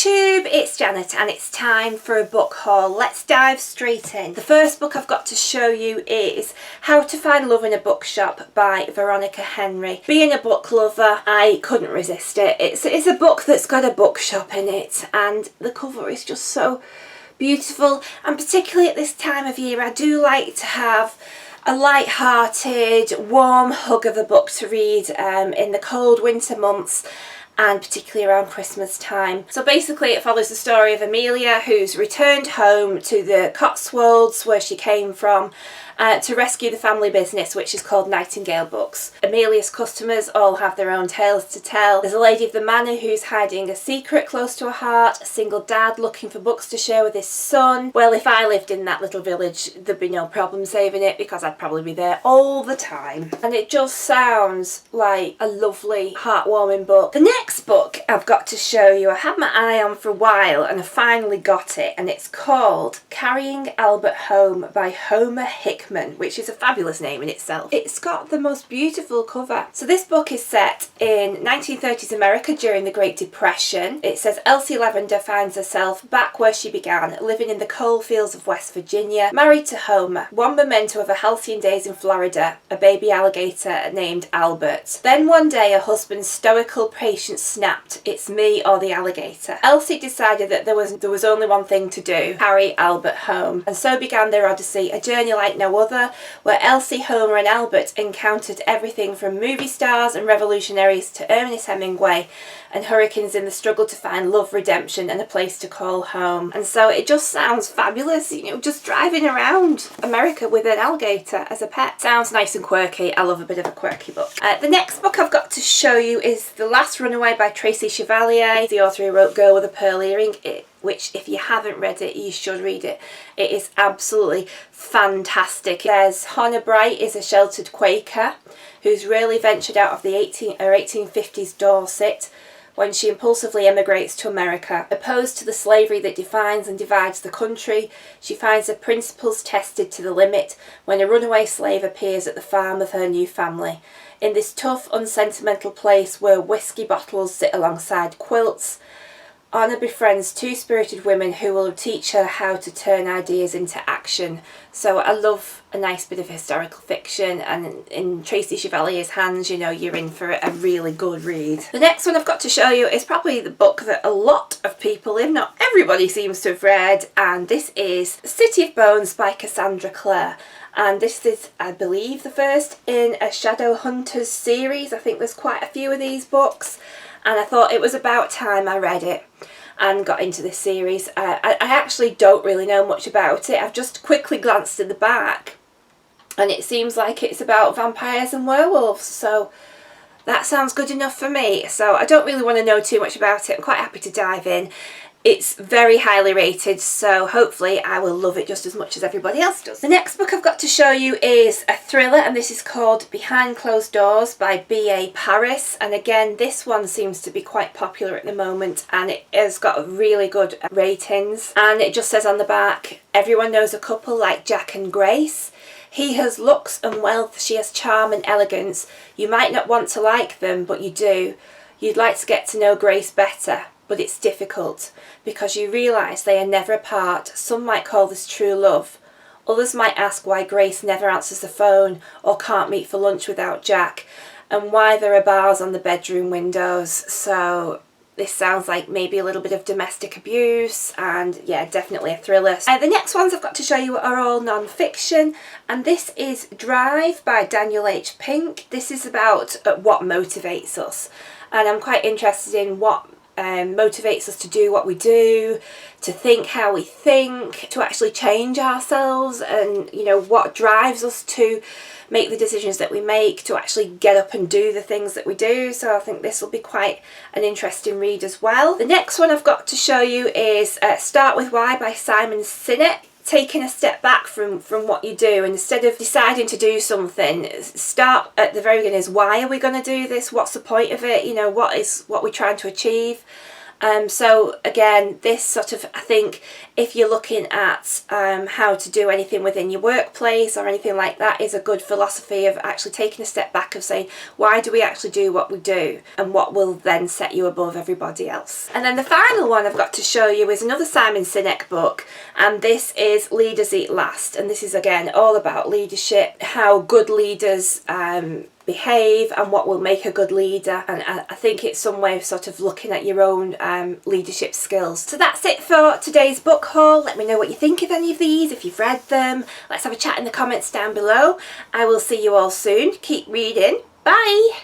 booktube, it's Janet and it's time for a book haul. Let's dive straight in. The first book I've got to show you is How to Find Love in a Bookshop by Veronica Henry. Being a book lover, I couldn't resist it. It's a book that's got a bookshop in it and the cover is just so beautiful, and particularly at this time of year I do like to have a light-hearted, warm hug of a book to read in the cold winter months, and particularly around Christmas time. So basically it follows the story of Amelia, who's returned home to the Cotswolds where she came from to rescue the family business, which is called Nightingale Books. Amelia's customers all have their own tales to tell. There's a lady of the manor who's hiding a secret close to her heart, a single dad looking for books to share with his son. Well, if I lived in that little village, there'd be no problem saving it because I'd probably be there all the time. And it just sounds like a lovely, heartwarming book. The next book I've got to show you, I had my eye on for a while and I finally got it, and it's called Carrying Albert Home by Homer Hickman, which is a fabulous name in itself. It's got the most beautiful cover. So this book is set in 1930s America during the Great Depression. It says Elsie Lavender finds herself back where she began, living in the coal fields of West Virginia, married to Homer, one memento of her halcyon days in Florida, a baby alligator named Albert. Then one day her husband's stoical patience snapped, it's me or the alligator. Elsie decided that there was only one thing to do, carry Albert home. And so began their odyssey, a journey like no other, where Elsie, Homer and Albert encountered everything from movie stars and revolutionaries to Ernest Hemingway and hurricanes in the struggle to find love, redemption and a place to call home. And so it just sounds fabulous, you know, just driving around America with an alligator as a pet. Sounds nice and quirky. I love a bit of a quirky book. The next book I've got to show you is The Last Runaway by Tracy Chevalier, the author who wrote Girl with a Pearl Earring, which if you haven't read it, you should read it. It is absolutely fantastic. There's Hannah Bright is a sheltered Quaker who's really ventured out of the 1850s Dorset when she impulsively emigrates to America. Opposed to the slavery that defines and divides the country, she finds her principles tested to the limit when a runaway slave appears at the farm of her new family. In this tough, unsentimental place where whiskey bottles sit alongside quilts, Anna befriends two spirited women who will teach her how to turn ideas into action. So I love a nice bit of historical fiction, and in Tracy Chevalier's hands, you know, you're in for a really good read. The next one I've got to show you is probably the book that a lot of people, if not everybody, seems to have read, and this is City of Bones by Cassandra Clare. And this is, I believe, the first in a Shadowhunters series. I think there's quite a few of these books, and I thought it was about time I read it and got into this series. I actually don't really know much about it. I've just quickly glanced in the back and it seems like it's about vampires and werewolves, so that sounds good enough for me. So I don't really want to know too much about it. I'm quite happy to dive in. It's very highly rated, so hopefully I will love it just as much as everybody else does. The next book I've got to show you is a thriller, and this is called Behind Closed Doors by B.A. Paris. And again, this one seems to be quite popular at the moment and it has got really good ratings. And it just says on the back, everyone knows a couple like Jack and Grace. He has looks and wealth, she has charm and elegance. You might not want to like them, but you do. You'd like to get to know Grace better. But it's difficult because you realise they are never apart. Some might call this true love. Others might ask why Grace never answers the phone or can't meet for lunch without Jack, and why there are bars on the bedroom windows. So this sounds like maybe a little bit of domestic abuse, and yeah, definitely a thriller. The next ones I've got to show you are all non-fiction, and this is Drive by Daniel H. Pink. This is about what motivates us, and I'm quite interested in what motivates us to do what we do, to think how we think, to actually change ourselves, and you know, what drives us to make the decisions that we make, to actually get up and do the things that we do. So I think this will be quite an interesting read as well. The next one I've got to show you is Start With Why by Simon Sinek. Taking a step back from what you do, and instead of deciding to do something, start at the very beginning. Why are we going to do this? What's the point of it? You know, what we're trying to achieve? So again, this sort of, I think if you're looking at how to do anything within your workplace or anything like that, is a good philosophy of actually taking a step back of saying, why do we actually do what we do, and what will then set you above everybody else. And then the final one I've got to show you is another Simon Sinek book, and this is Leaders Eat Last, and this is again all about leadership, how good leaders behave and what will make a good leader, and I think it's some way of sort of looking at your own leadership skills. So that's it for today's book haul. Let me know what you think of any of these, if you've read them. Let's have a chat in the comments down below. I will see you all soon. Keep reading. Bye!